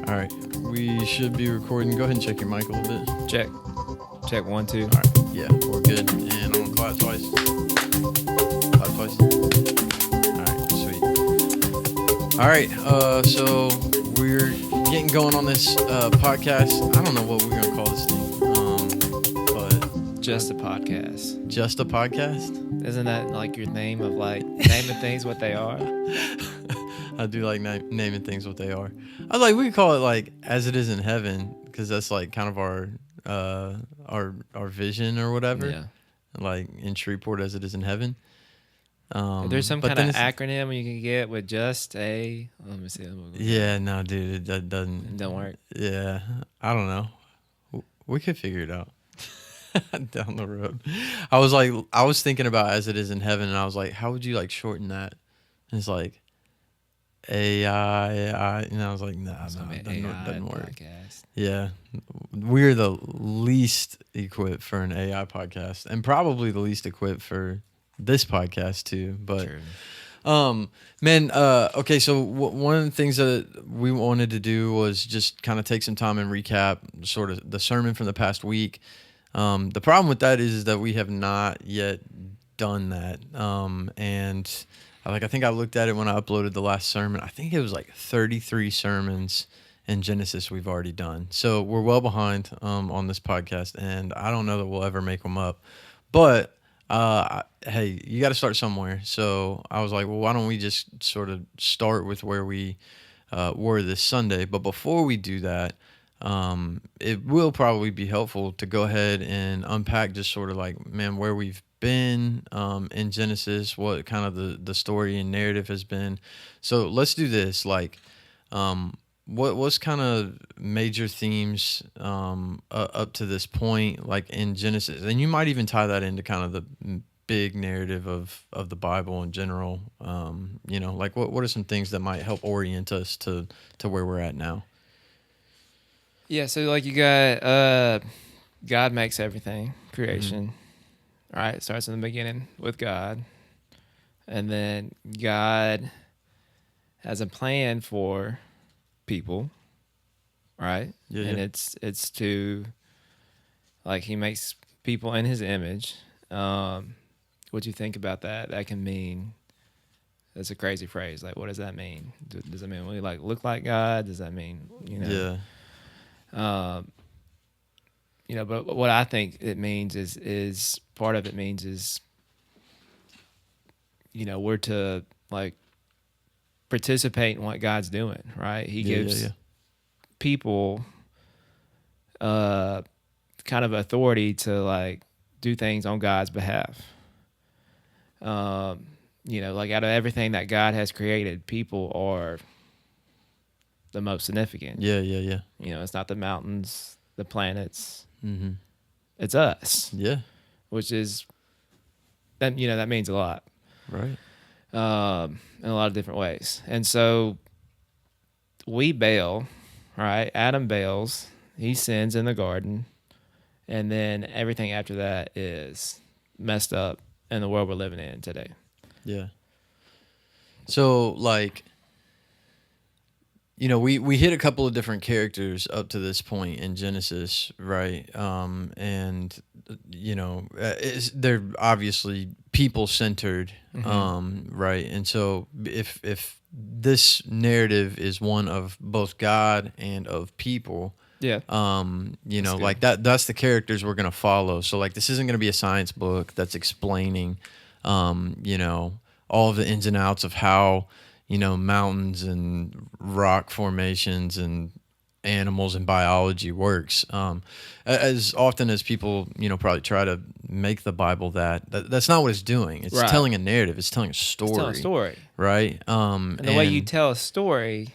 All right, we should be recording. Go ahead and check your mic a little bit. Check. Check 1, 2. All right, yeah, we're good. And I'm gonna clap twice. Clap twice. All right, sweet. All right, so we're getting going on this podcast. I don't know what we're gonna call this thing, but Just a podcast. just a podcast. Isn't that like your name of like naming things what they are? I do like naming things what they are. I like we could call it like as it is in heaven because that's like kind of our vision or whatever. Yeah. Like in Shreveport as it is in heaven. There's some but kind of then acronym you can get with just a. Let me see. yeah, no, dude, it doesn't. It don't work. Yeah, I don't know. We could figure it out down the road. I was thinking about as it is in heaven, and I was like, how would you like shorten that? And it's like AI, and I was like, nah, it doesn't work. Podcast. Yeah, we're the least equipped for an AI podcast, and probably the least equipped for this podcast too. But, True. okay. So one of the things that we wanted to do was just kind of take some time and recap sort of the sermon from the past week. The problem with that is that we have not yet done that, and I think I looked at it when I uploaded the last sermon. I think it was like 33 sermons in Genesis we've already done. So we're well behind on this podcast, and I don't know that we'll ever make them up. But, hey, you got to start somewhere. So I was like, well, why don't we just sort of start with where we were this Sunday? But before we do that, it will probably be helpful to go ahead and unpack just sort of like, man, where we've been in Genesis, what kind of the story and narrative has been. So let's do this. Like, what's kind of major themes up to this point, like in Genesis, and you might even tie that into kind of the big narrative of the Bible in general. Like what are some things that might help orient us to where we're at now? Yeah. So like you got God makes everything, creation. Mm-hmm. All right, it starts in the beginning with God, and then God has a plan for people, right? Yeah, and yeah. it's to like he makes people in His image. What you think about that? That can mean that's a crazy phrase. Like, what does that mean? Does that mean we like look like God? Does that mean Yeah. But what I think it means is part of it means is, we're to like participate in what God's doing, right? He gives people kind of authority to like do things on God's behalf. Like out of everything that God has created, people are the most significant. Yeah. It's not the mountains, the planets. Mm-hmm. It's us. Yeah. Which is, that means a lot. Right. In a lot of different ways. And so we bail, right? Adam bails. He sins in the garden. And then everything after that is messed up in the world we're living in today. Yeah. So, like, we hit a couple of different characters up to this point in Genesis, right? And they're obviously people-centered, mm-hmm. Right? And so if this narrative is one of both God and of people, yeah, like that's the characters we're gonna follow. So like this isn't gonna be a science book that's explaining, all of the ins and outs of how mountains and rock formations and animals and biology works. As often as people, probably try to make the Bible that's not what it's doing. It's right. telling a narrative. It's telling a story. It's telling a story. Right? And the way you tell a story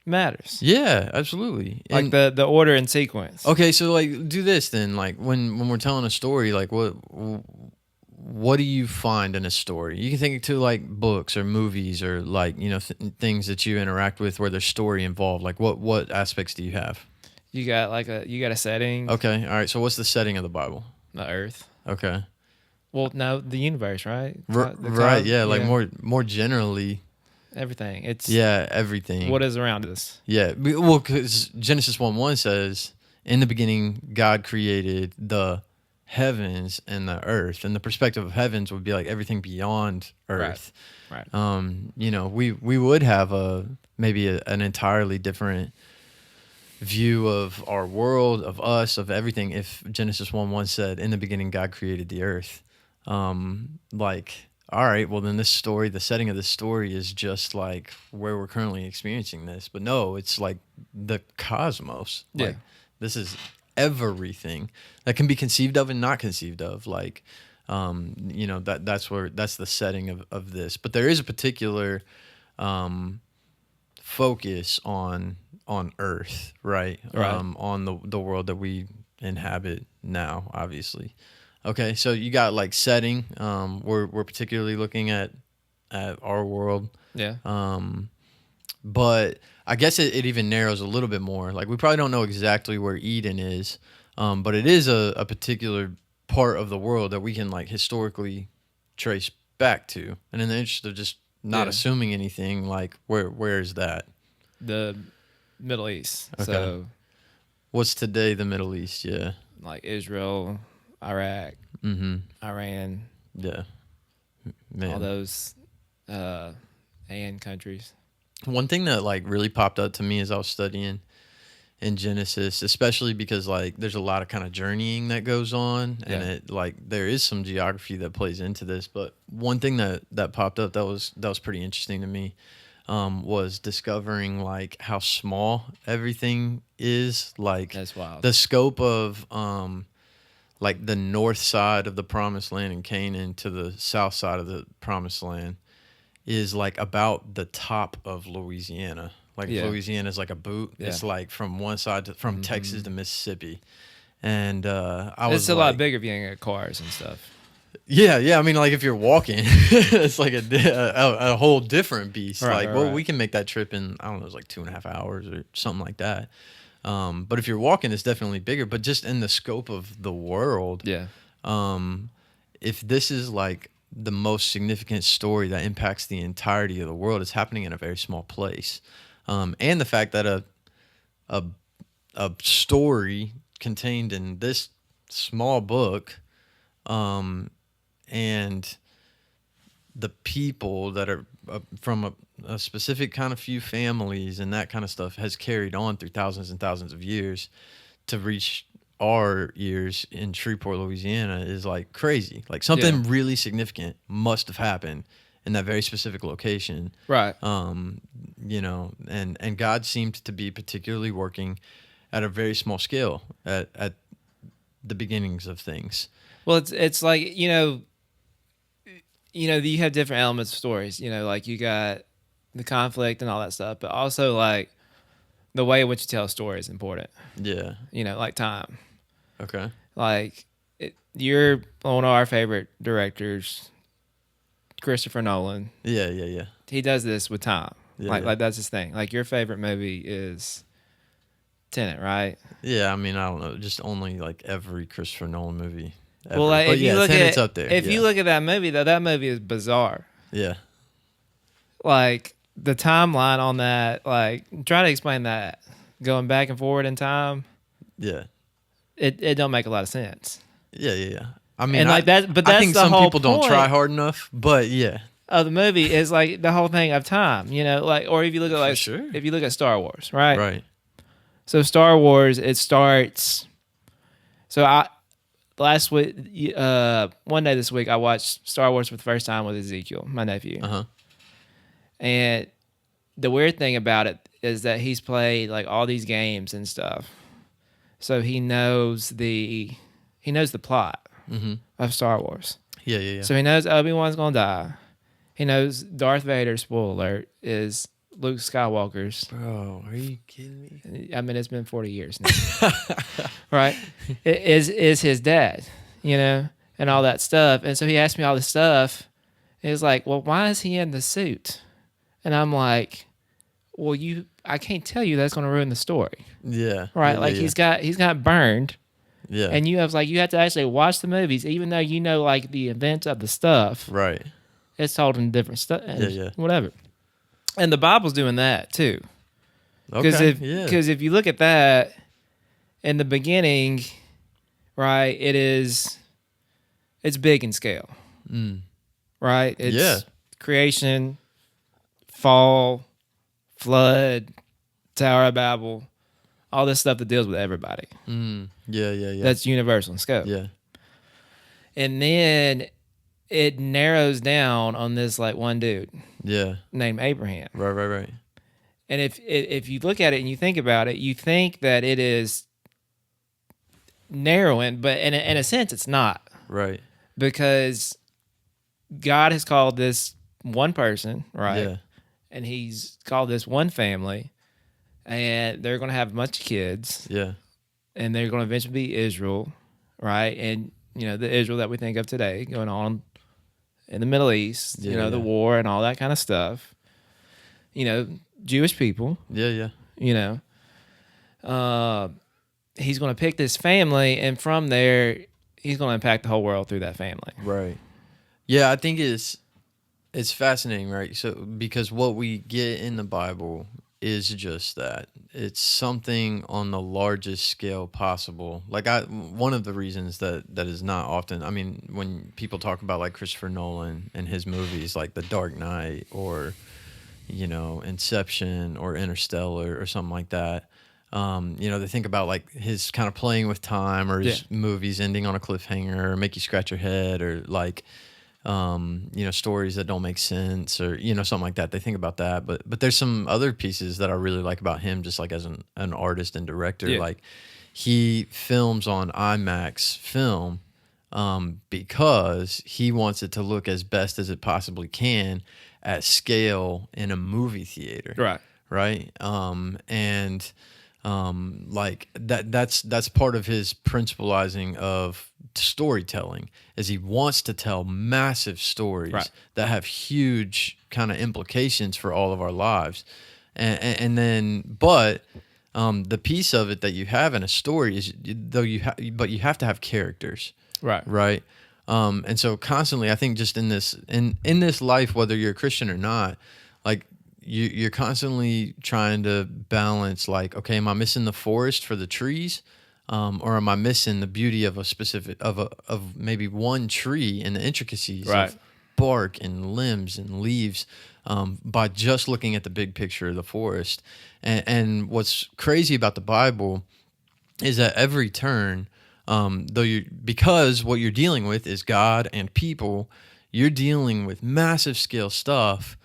matters. Yeah, absolutely. Like the order and sequence. Okay, so like do this then. Like when we're telling a story, like what do you find in a story? You can think to like books or movies or like, things that you interact with where there's story involved. Like what aspects do you have? You got a setting. Okay. All right. So what's the setting of the Bible? The earth. Okay. Well, no, the universe, right? Right. Yeah. Like more generally, everything. It's Yeah, everything. what is around us. Yeah, well, because Genesis 1:1 says, "In the beginning, God created the heavens and the earth." And the perspective of heavens would be like everything beyond earth. Right. We would have an entirely different view of our world, of us, of everything if Genesis 1:1 said, "In the beginning, God created the earth." Like, all right, well then this story, the setting of this story is just like where we're currently experiencing this. But no, it's like the cosmos. Yeah. Like this is everything that can be conceived of and not conceived of. Like that's the setting of this. But there is a particular focus on Earth, right? On the world that we inhabit now, obviously. Okay, so you got like setting. We're particularly looking at our world. Yeah. But I guess it even narrows a little bit more. Like we probably don't know exactly where Eden is, but it is a particular part of the world that we can like historically trace back to. And in the interest of just not assuming anything, like where is that? The Middle East. Okay. So What's today the Middle East? Yeah. like Israel, Iraq, Iran, Yeah. Man. all those AN countries. One thing that like really popped up to me as I was studying in Genesis, especially because like there's a lot of kind of journeying that goes on, and it like there is some geography that plays into this. But one thing that popped up that was pretty interesting to me was discovering like how small everything is. Like That's wild. the scope of like the north side of the Promised Land in Canaan to the south side of the Promised Land is like about the top of Louisiana. Like Louisiana is like a boot. Yeah. It's like from one side from Texas to Mississippi. And It's a lot bigger if you ain't got cars and stuff. Yeah. I mean, like if you're walking, it's like a whole different beast. We can make that trip in, I don't know, it's like 2.5 hours or something like that. But if you're walking, it's definitely bigger. But just in the scope of the world, if this is like the most significant story that impacts the entirety of the world, it's happening in a very small place. And the fact that a story contained in this small book, and the people that are from a specific kind of few families and that kind of stuff has carried on through thousands and thousands of years to reach our ears in Shreveport, Louisiana is like crazy. Like something really significant must have happened in that very specific location. Right. And God seemed to be particularly working at a very small scale at the beginnings of things. Well, it's like, you have different elements of stories, like you got the conflict and all that stuff, but also like the way in which you tell a story is important. Yeah. Like time. Okay. Like you're one of our favorite directors, Christopher Nolan. Yeah. He does this with time. Yeah. Like that's his thing. Like your favorite movie is Tenet, right? Yeah, I mean, I don't know, just only like every Christopher Nolan movie ever. Well, like, if you look Tenet's at up there. If you look at that movie, though, that movie is bizarre. Yeah. Like the timeline on that, like try to explain that going back and forward in time. Yeah. It don't make a lot of sense. Yeah. I mean, and like that, but that's I think the some whole people don't point try hard enough, but yeah. Of the movie is like the whole thing of time, like, or if you look at if you look at Star Wars, right? Right. So Star Wars, it starts. So last week, one day this week, I watched Star Wars for the first time with Ezekiel, my nephew. And the weird thing about it is that he's played like all these games and stuff, so he knows the plot of Star Wars. Yeah. So he knows Obi-Wan's gonna die. He knows Darth Vader, spoiler alert, is Luke Skywalker's. Bro, are you kidding me? I mean, it's been 40 years now. Right? Is his dad, and all that stuff. And so he asked me all this stuff. He was like, well, why is he in the suit? And I'm like, well, I can't tell you, that's going to ruin the story. Yeah. Right? Yeah, he's got burned. Yeah. And you have you have to actually watch the movies, even though like the events of the stuff. Right. It's told in different stuff. Yeah. Whatever. And the Bible's doing that too. Because Okay. Yeah. if you look at that in the beginning, right, it's big in scale, right? Yeah. It's creation, fall, flood, Tower of Babel, all this stuff that deals with everybody. Yeah. Yeah. Yeah. That's universal in scope. Yeah. And then it narrows down on this like one dude Yeah. named Abraham. Right. Right. Right. And if you look at it and you think about it, you think that it is narrowing, but in a sense, it's not, Right. because God has called this one person, right? Yeah. And He's called this one family, and they're going to have a bunch of kids, Yeah. and they're going to eventually be Israel, right? And the Israel that we think of today, going on in the Middle East, Yeah, the yeah. war and all that kind of stuff. Jewish people. Yeah. Yeah. He's going to pick this family, and from there, he's going to impact the whole world through that family. Right. Yeah, I think it's fascinating, right? So because what we get in the Bible is just that. It's something on the largest scale possible. Like one of the reasons that is not often, I mean, when people talk about like Christopher Nolan and his movies like The Dark Knight or Inception or Interstellar or something like that. They think about like his kind of playing with time, or his movies ending on a cliffhanger, or make you scratch your head, or like, stories that don't make sense, or something like that. They think about that, but there's some other pieces that I really like about him, just like as an artist and director. Yeah. Like he films on IMAX film because he wants it to look as best as it possibly can at scale in a movie theater. Right. Like that's part of his principalizing of storytelling, is he wants to tell massive stories that have huge kind of implications for all of our lives. And then, but the piece of it that you have in a story is, but you have to have characters. Right. And so constantly, I think just in this life, whether you're a Christian or not, like you're constantly trying to balance, like, okay, am I missing the forest for the trees? Or am I missing the beauty of a specific, of maybe one tree and the intricacies of bark and limbs and leaves, by just looking at the big picture of the forest. And what's crazy about the Bible is at every turn, because what you're dealing with is God and people, you're dealing with massive scale stuff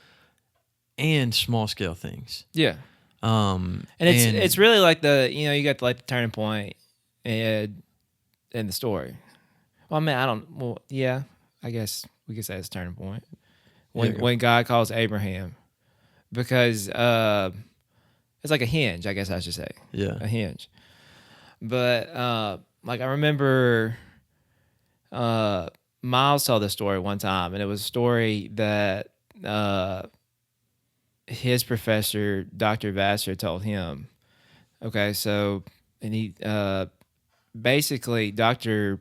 and small scale things. Yeah. And it's really like you got like the turning point in the story. Well, I mean, I guess we could say it's a turning point when God calls Abraham, because it's like a hinge, I guess I should say. Yeah. A hinge. But like I remember Miles told this story one time, and it was a story that his professor, Dr. Vassar, told him. Okay, so, and he basically, Dr.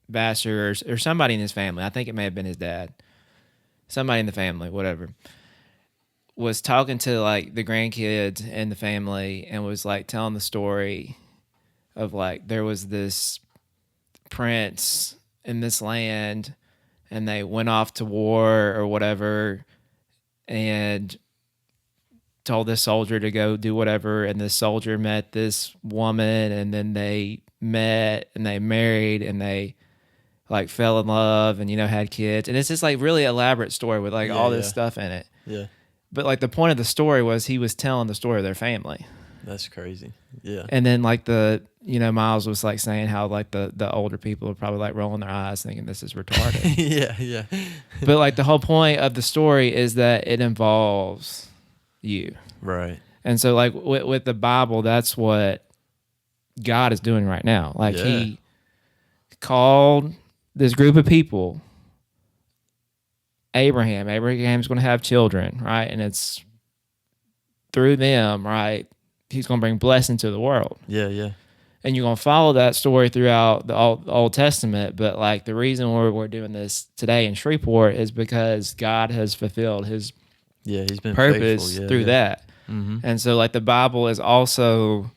Vassar or somebody in his family, I think it may have been his dad, somebody in the family, whatever, was talking to like the grandkids in the family and was like telling the story of like there was this prince in this land and they went off to war or whatever and told this soldier to go do whatever, and this soldier met this woman, and then they met and they married and they like fell in love and had kids, and it's just like really elaborate story with like all this stuff in it. Yeah. But like the point of the story was he was telling the story of their family. That's crazy. Yeah. And then like Miles was like saying how like the older people are probably like rolling their eyes thinking this is retarded. Yeah. But like the whole point of the story is that it involves you. Right. And so like with the Bible, that's what God is doing right now. Like he called this group of people, Abraham's going to have children, right? And it's through them, right? He's going to bring blessing to the world. Yeah. And you're going to follow that story throughout the Old Testament. But like the reason we're doing this today in Shreveport is because God has fulfilled his Yeah, he's been purpose faithful. Yeah, through yeah. that. Mm-hmm. And so like the Bible is also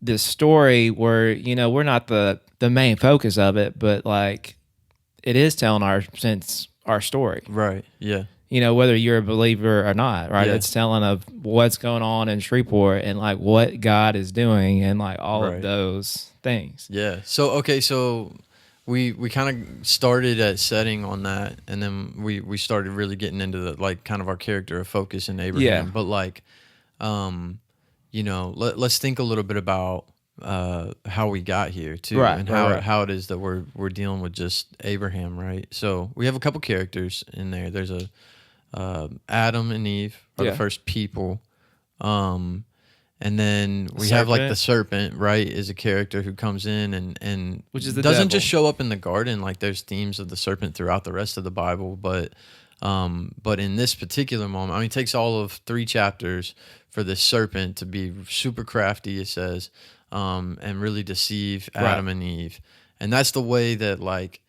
this story where, you know, we're not the main focus of it, but like it is telling our story. Right. Yeah. You know, whether you're a believer or not, right? Yeah. It's telling of what's going on in Shreveport and like what God is doing and like all of Right. those things. Yeah. So okay, so we kind of started at setting on that, and then we started really getting into the like kind of our character of focus in Abraham. Yeah. But like, you know, let's think a little bit about how we got here too, Right, and right. how it is that we're dealing with just Abraham, right? So we have a couple characters in there. There's a Adam and Eve are Yeah. the first people. And then we have like the serpent, right, is a character who comes in and which is the doesn't devil. just show up in the garden. Like there's themes of the serpent throughout the rest of the Bible, but in this particular moment, I mean, it takes all of 3 chapters for this serpent to be super crafty, it says, and really deceive Adam and Eve. And that's the way that like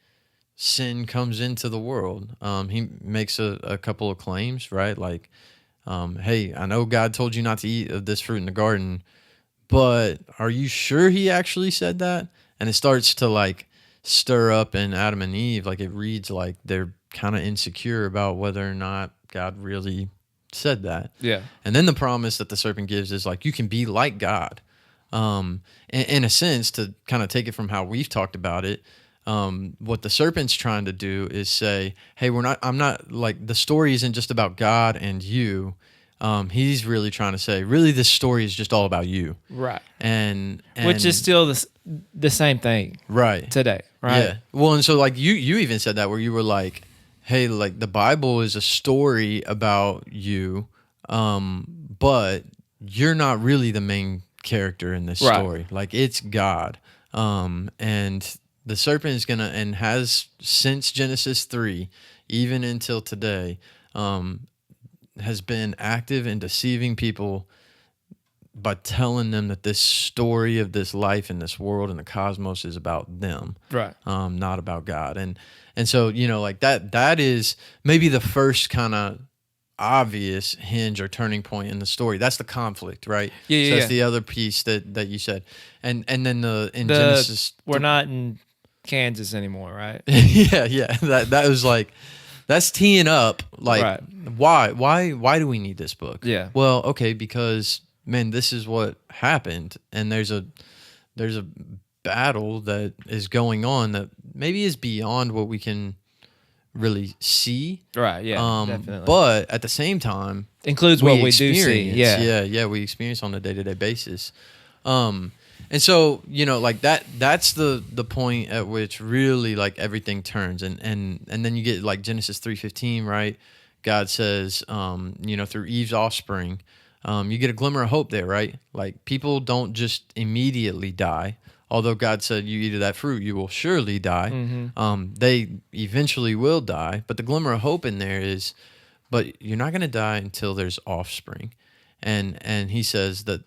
sin comes into the world. He makes a couple of claims, right? Like, hey, I know God told you not to eat of this fruit in the garden, but are you sure he actually said that? And it starts to like stir up in Adam and Eve. Like it reads like they're kind of insecure about whether or not God really said that. Yeah. And then the promise that the serpent gives is like, you can be like God. In a sense, to kind of take it from how we've talked about it, what the serpent's trying to do is say, hey, I'm not like, the story isn't just about God and you. He's really trying to say, really, this story is just all about you. Right. And which is still the same thing. Right. Today. Right. Yeah. Well, and so like you even said that where you were like, hey, like the Bible is a story about you, but you're not really the main character in this story. Like it's God. And the serpent is gonna, and has since Genesis 3, even until today, has been active in deceiving people by telling them that this story of this life and this world and the cosmos is about them, right? Not about God. And so, you know, like that is maybe the first kind of obvious hinge or turning point in the story. That's the conflict, right? Yeah, so that's the other piece that you said. And then Genesis, we're not in Kansas anymore, right? yeah. That was like, that's teeing up like, why do we need this book? Yeah. Well, okay, because man, this is what happened, and there's a battle that is going on that maybe is beyond what we can really see. Right. Yeah. Definitely. But at the same time, includes what we do see. Yeah. We experience on a day-to-day basis. And so, you know, like that's the point at which really like everything turns, and then you get like Genesis 3:15, right? God says, you know, through Eve's offspring, you get a glimmer of hope there, right? Like people don't just immediately die. Although God said, you eat of that fruit, you will surely die. Mm-hmm. They eventually will die. But the glimmer of hope in there is, but you're not going to die until there's offspring. And he says that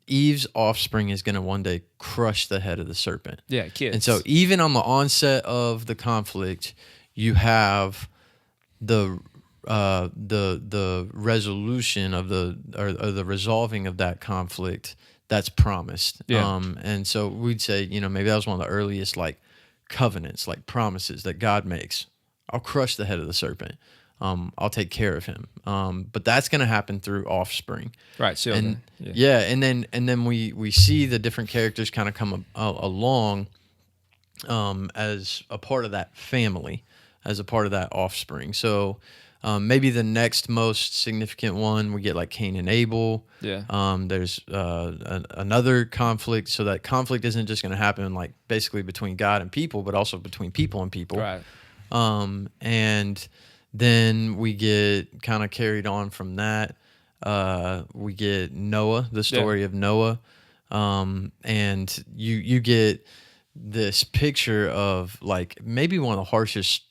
Eve's offspring is going to one day crush the head of the serpent. Yeah, kids. And so even on the onset of the conflict, you have the resolution of the resolving of that conflict that's promised. Yeah. And so we'd say, you know, maybe that was one of the earliest like covenants, like promises that God makes. I'll crush the head of the serpent. I'll take care of him. But that's going to happen through offspring. Right. Children. And then we see the different characters kind of come along as a part of that family, as a part of that offspring. So maybe the next most significant one, we get like Cain and Abel. Yeah. There's another conflict. So that conflict isn't just going to happen like basically between God and people, but also between people and people. Right. And then we get kind of carried on from that. We get Noah, the story of Noah. And you get this picture of like maybe one of the harshest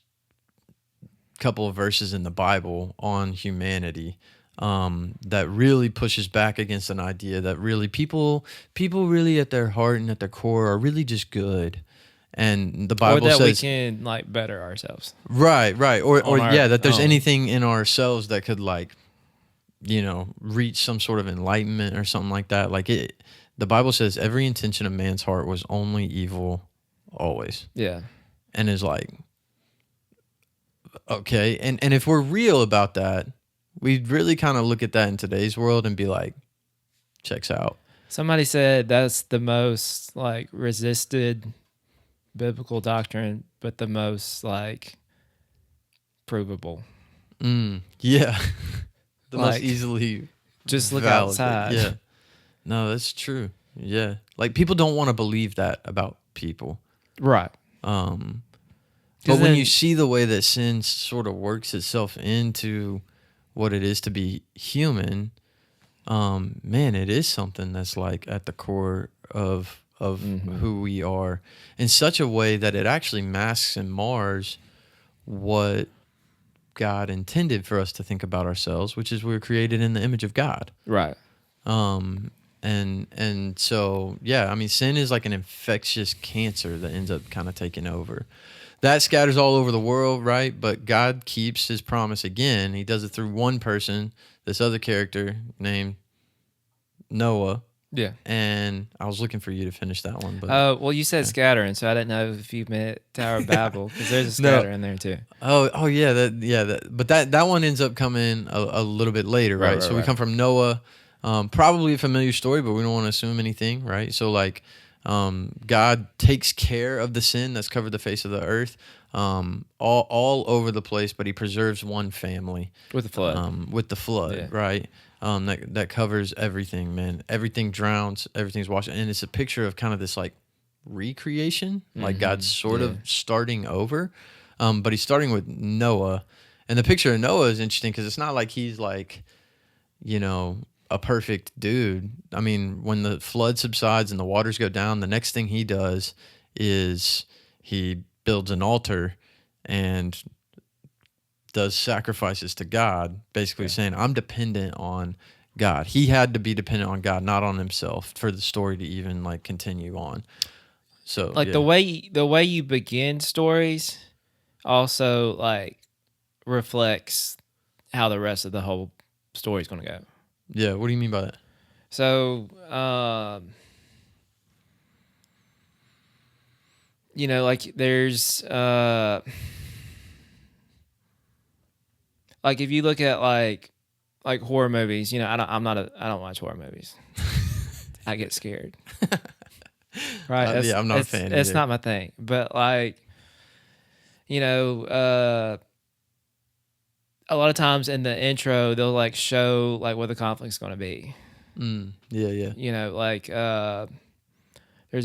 couple of verses in the Bible on humanity, that really pushes back against an idea that really people really at their heart and at their core are really just good. And the Bible says, we can like better ourselves. Right. Or that there's anything in ourselves that could like reach some sort of enlightenment or something like that. Like the Bible says every intention of man's heart was only evil always. Yeah. And is like, okay. And if we're real about that, we'd really kind of look at that in today's world and be like, checks out. Somebody said that's the most like resisted biblical doctrine, but the most like provable. Yeah. The most Like, easily just look valid. outside. Yeah. No, that's true. Yeah. Like people don't want to believe that about people. Right. But when you see the way that sin sort of works itself into what it is to be human, man, it is something that's like at the core of who we are in such a way that it actually masks and mars what God intended for us to think about ourselves, which is we were created in the image of God. Right. And so, yeah, I mean, sin is like an infectious cancer that ends up kind of taking over. That scatters all over the world, right? But God keeps his promise again. He does it through one person, this other character named Noah. Yeah. And I was looking for you to finish that one. But well, you said scattering, so I didn't know if you meant Tower of Babel, because there's a scatter in there too. Oh yeah, but that one ends up coming a little bit later, right? So we come from Noah, probably a familiar story, but we don't want to assume anything, right? So like, God takes care of the sin that's covered the face of the earth, all over the place, but he preserves one family with the flood. Yeah. Right? That covers everything, man. Everything drowns, everything's washed, and it's a picture of kind of this like recreation, like God's sort of starting over, but he's starting with Noah, and the picture of Noah is interesting because it's not like he's like, a perfect dude. I mean, when the flood subsides and the waters go down, the next thing he does is he builds an altar and does sacrifices to God, basically saying, I'm dependent on God. He had to be dependent on God, not on himself, for the story to even like continue on. So like the way you begin stories also like reflects how the rest of the whole story is going to go. Yeah, what do you mean by that? So, like there's, like if you look at like horror movies, I don't watch horror movies. I get scared. Right? Yeah, I'm not a fan. It's not my thing. But like, a lot of times in the intro, they'll like show like what the conflict's going to be. Yeah. Like there's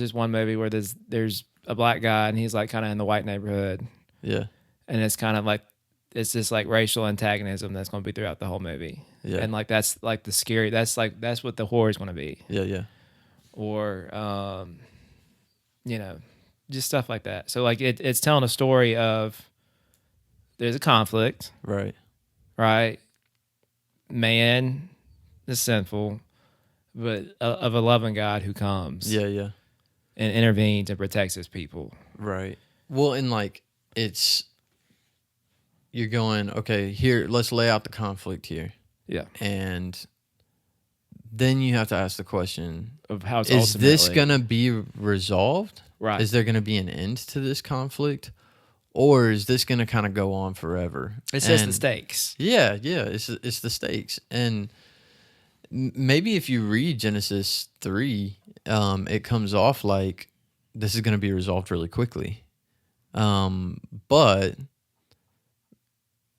this one movie where there's a black guy and he's like kind of in the white neighborhood. Yeah. And it's kind of like, it's this like racial antagonism that's going to be throughout the whole movie. Yeah. And like that's like the scary, that's what the horror is going to be. Yeah. Or just stuff like that. So like it's telling a story of there's a conflict. Right? Man is sinful, but of a loving God who comes. Yeah. And intervenes and protects his people. Right. Well, and like you're going, okay, here, let's lay out the conflict here. Yeah. And then you have to ask the question of how it's is this going to be resolved? Right. Is there going to be an end to this conflict? Or is this going to kind of go on forever? It's just the stakes. Yeah. It's the stakes. And maybe if you read Genesis 3, it comes off like this is going to be resolved really quickly. But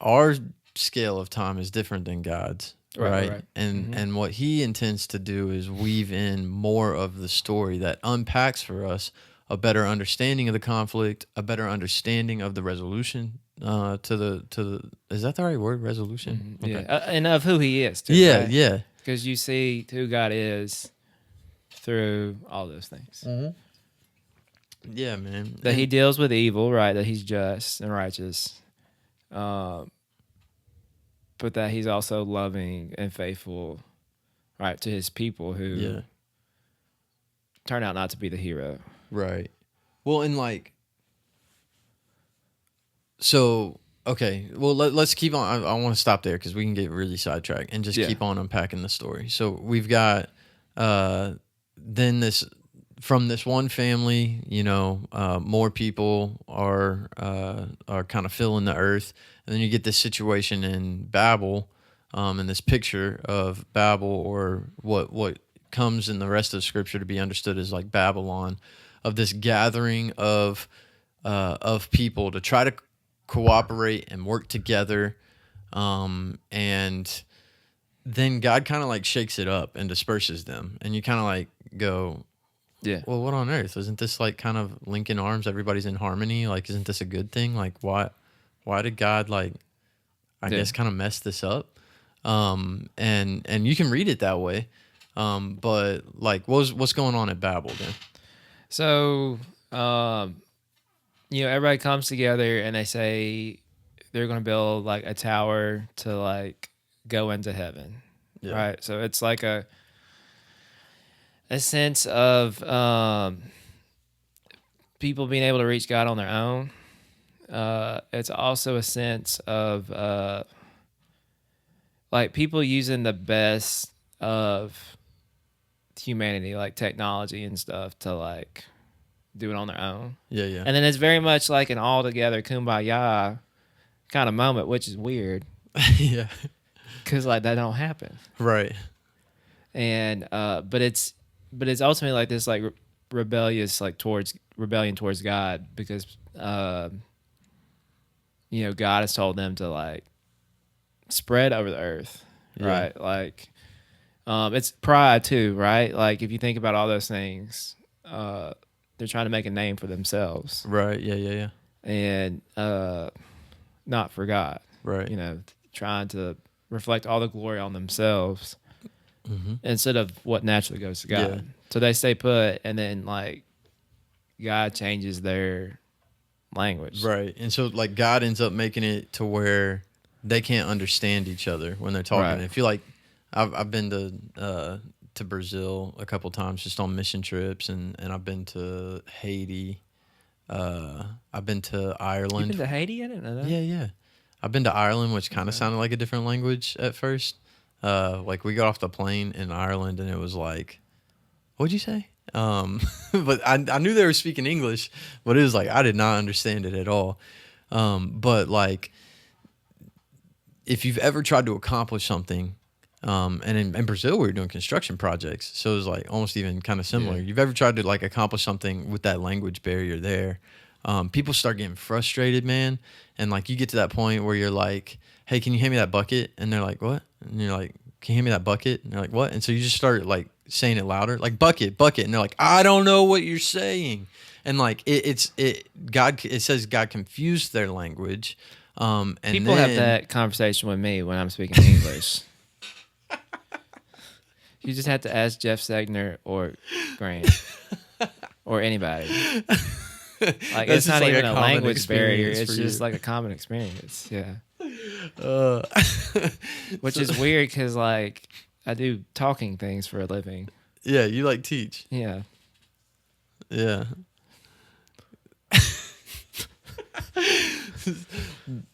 our scale of time is different than God's, right? And what he intends to do is weave in more of the story that unpacks for us a better understanding of the conflict, a better understanding of the resolution to the is that the right word, resolution? Mm-hmm. Okay. Yeah, and of who he is too. Yeah, right? yeah. Because you see who God is through all those things. Mm-hmm. Yeah, man. That he deals with evil, right? That he's just and righteous. But that he's also loving and faithful, right, to his people who turn out not to be the hero. Right. Well, and like, so, Okay, well let's keep on. I want to stop there because we can get really sidetracked and just Yeah. keep on unpacking the story. So we've got then this from this one family, more people are kind of filling the earth, and then you get this situation in Babel, and this picture of Babel, or what comes in the rest of the scripture to be understood as like Babylon, of this gathering of people to try to cooperate and work together, and then God kind of like shakes it up and disperses them, and you kind of like go, Yeah. well, what on earth? Isn't this like kind of linking arms? Everybody's in harmony. Like, isn't this a good thing? Like, why did God like, I Yeah. guess, kind of mess this up? And you can read it that way. But like, what's going on at Babel then? So, everybody comes together and they say they're going to build like a tower to like go into heaven, Yeah. right? So it's like a sense of people being able to reach God on their own. It's also a sense of like people using the best of humanity, like technology and stuff, to like do it on their own. Yeah, yeah. And then it's very much like an all together kumbaya kind of moment, which is weird Yeah. because like that don't happen. Right. And but it's ultimately like this like rebellious like rebellion towards God, because God has told them to like spread over the earth, Yeah. right? Like it's pride too, right? Like if you think about all those things, they're trying to make a name for themselves, Right. Yeah, yeah, yeah. and not for God. Right. Trying to reflect all the glory on themselves instead of what naturally goes to God. Yeah. So they stay put, and then like God changes their language. Right. And so like God ends up making it to where they can't understand each other when they're talking. Right. I feel like I've been to Brazil a couple times just on mission trips, and I've been to Haiti. I've been to Ireland. You been to Haiti? I didn't know that. Yeah, yeah. I've been to Ireland, which kind of sounded like a different language at first. Like we got off the plane in Ireland, and it was like, what'd you say? But I knew they were speaking English, but it was like I did not understand it at all. But like, if you've ever tried to accomplish something, and in Brazil we were doing construction projects, so it was like almost even kind of similar. Yeah. You've ever tried to like accomplish something with that language barrier there, people start getting frustrated, man. And like you get to that point where you're like, hey, can you hand me that bucket? And they're like, what? And you're like, can you hand me that bucket? And they're like, what? And so you just start like saying it louder, like bucket, bucket. And they're like, I don't know what you're saying. And like it says God confused their language. And People have that conversation with me when I'm speaking English. You just have to ask Jeff Segner or Grant or anybody. Like it's not like even a a common language barrier. experience It's for just you. like a common experience. Yeah. Which So- is weird because like I do talking things for a living. Yeah, you like teach. Yeah. Yeah.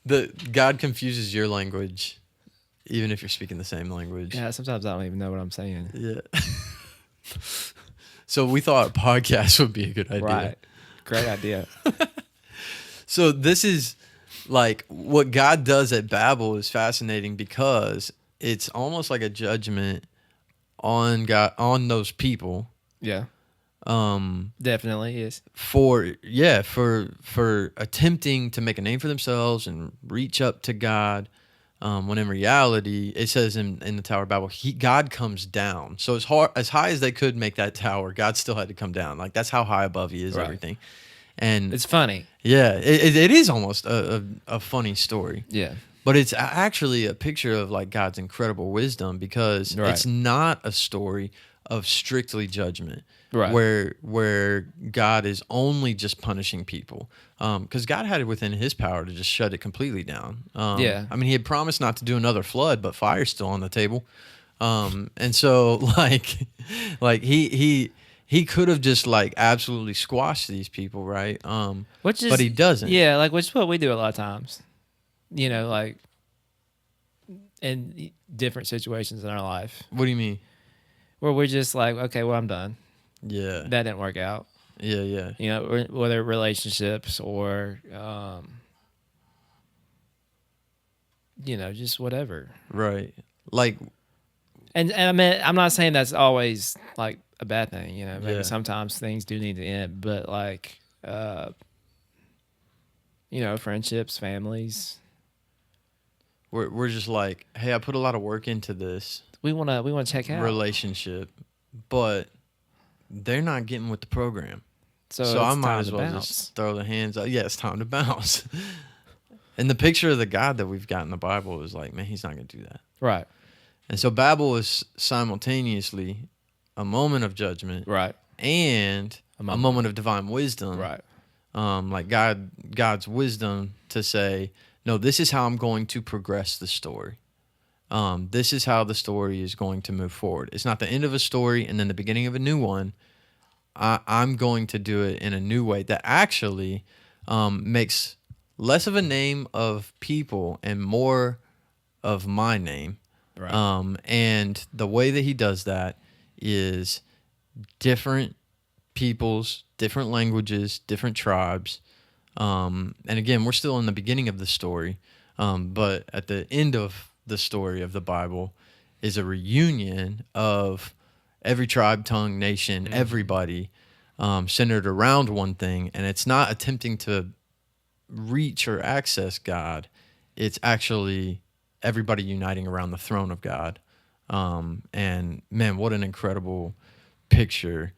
The God confuses your language, even if you're speaking the same language. Yeah. Sometimes I don't even know what I'm saying. Yeah. So we thought a podcast would be a good idea. Right. Great idea. So this is like what God does at Babel is fascinating because it's almost like a judgment on God, on those people. Yeah. Definitely is. For attempting to make a name for themselves and reach up to God, when in reality it says in the Tower of Babel, God comes down. So as high as they could make that tower, God still had to come down. Like that's how high above He is. Right. Everything. And It's funny. yeah, it is almost a funny story. Yeah. But it's actually a picture of like God's incredible wisdom, because Right. it's not a story of strictly judgment, Right. where God is only just punishing people, because God had it within His power to just shut it completely down. Yeah. I mean, He had promised not to do another flood, but fire's still on the table, and so like he could have just like absolutely squashed these people, right? Which is, but He doesn't. Yeah, like which is what we do a lot of times. you know, like in different situations in our life What do you mean? where we're just like, okay, well, I'm done. Yeah. That didn't work out. Yeah, yeah. You know, whether relationships or, you know, just whatever. Right. Like, And I mean, I'm not saying that's always like a bad thing. You know, maybe Yeah. sometimes things do need to end, but like, you know, friendships, families. we're just like, hey, I put a lot of work into this We wanna check out. relationship, but they're not getting with the program. So So I it's might time as to well bounce. just throw the hands up. Yeah, it's time to bounce. And the picture of the God that we've got in the Bible is like, man, he's not going to do that. Right. And so Babel is simultaneously a moment of judgment Right. and a moment of divine wisdom. Right. Like God's wisdom to say, no, this is how I'm going to progress the story. This is how the story is going to move forward. It's not the end of a story and then the beginning of a new one. I'm going to do it in a new way that actually makes less of a name of people and more of my name. Right. And the way that he does that is different peoples, different languages, different tribes. And again, we're still in the beginning of the story, but at the end of the story of the Bible is a reunion of every tribe, tongue, nation, everybody centered around one thing. And it's not attempting to reach or access God. It's actually everybody uniting around the throne of God. And man, what an incredible picture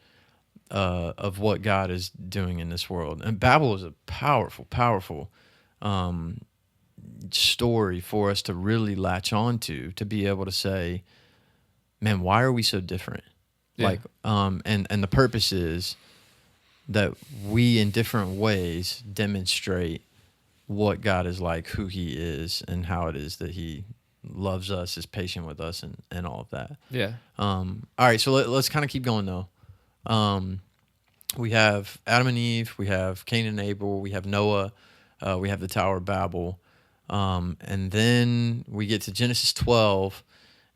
of what God is doing in this world. And Babel is a powerful, powerful story for us to really latch on to be able to say, man, why are we so different? Yeah. Like, and the purpose is that we in different ways demonstrate what God is like, who he is, and how it is that he loves us, is patient with us, and all of that. Yeah. All right, so let's kind of keep going though. We have Adam and Eve, we have Cain and Abel, we have Noah, we have the Tower of Babel, and then we get to Genesis 12,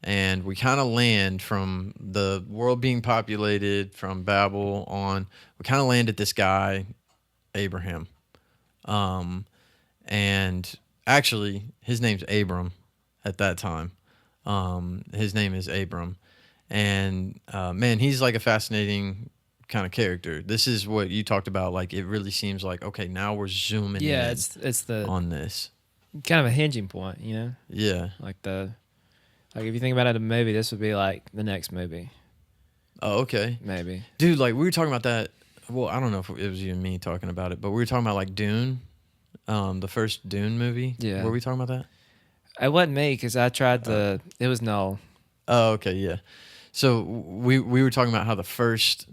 and we kind of land from the world being populated from Babel on. We kind of land at this guy, Abraham, and actually his name's Abram at that time. His name is Abram. And man, he's like a fascinating kind of character. This is what you talked about. Like, it really seems like, okay, now we're zooming Yeah. in It's the on this. kind of a hinging point, you know, Yeah. like if you think about it, a movie, this would be like the next movie, Oh, okay. maybe. Dude, like, we were talking about that. Well, I don't know if it was you and me talking about it, but we were talking about like Dune, the first Dune movie. Yeah. Were we talking about that? It wasn't me because I tried to. It was Noel. Oh, okay, yeah. So we were talking about how the first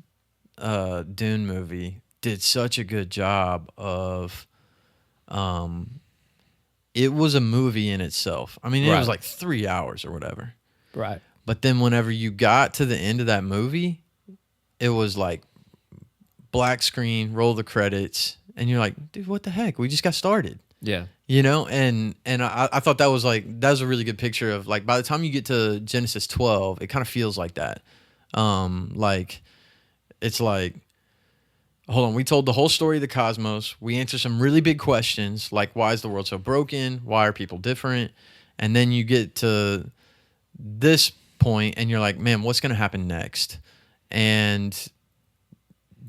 Dune movie did such a good job of, it was a movie in itself. I mean, it Right. was like 3 hours or whatever. Right. But then whenever you got to the end of that movie, it was like black screen, roll the credits, and you're like, dude, what the heck? We just got started. Yeah. You know, and I thought that was a really good picture of, like, by the time you get to Genesis 12, it kind of feels like that. Like, it's like, hold on, we told the whole story of the cosmos. We answered some really big questions, like, why is the world so broken? Why are people different? And then you get to this point and you're like, man, what's going to happen next? And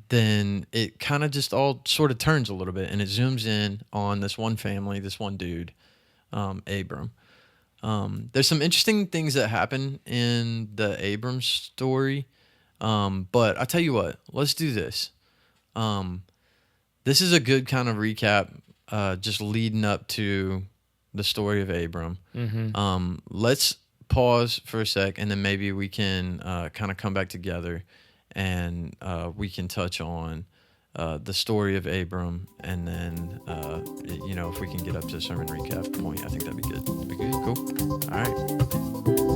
then it kind of just all sort of turns a little bit, and it zooms in on this one family, this one dude, Abram. There's some interesting things that happen in the Abram story, but I tell you what, let's do this. This is a good kind of recap, just leading up to the story of Abram. Mm-hmm. Let's pause for a sec, and then maybe we can kind of come back together, and we can touch on the story of Abram, and then if we can get up to a sermon recap point, I think that'd be good. Be good. Cool. All right.